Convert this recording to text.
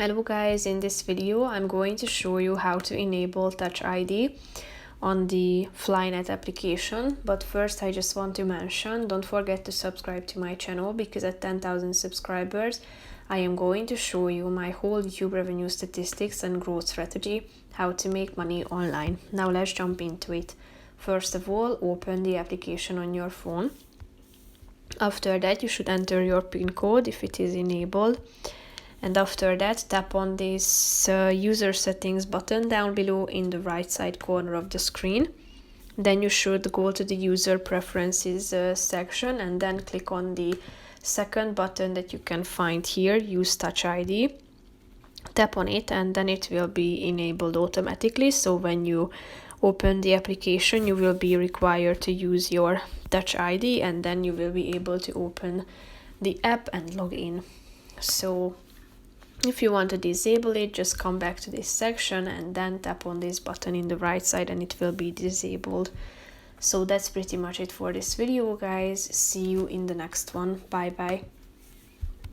Hello guys, in this video I'm going to show you how to enable Touch ID on the FlyNet application. But first I just want to mention, don't forget to subscribe to my channel, because at 10,000 subscribers I am going to show you my whole YouTube revenue statistics and growth strategy, how to make money online. Now let's jump into it. First of all, open the application on your phone. After that you should enter your PIN code if it is enabled. And after that, tap on this user settings button down below in the right side corner of the screen. Then you should go to the user preferences section and then click on the second button that you can find here, use Touch ID. Tap on it and then it will be enabled automatically. So when you open the application, you will be required to use your Touch ID, and then you will be able to open the app and log in. So if you want to disable it, just come back to this section and then tap on this button in the right side and it will be disabled. So that's pretty much it for this video, guys. See you in the next one. Bye bye.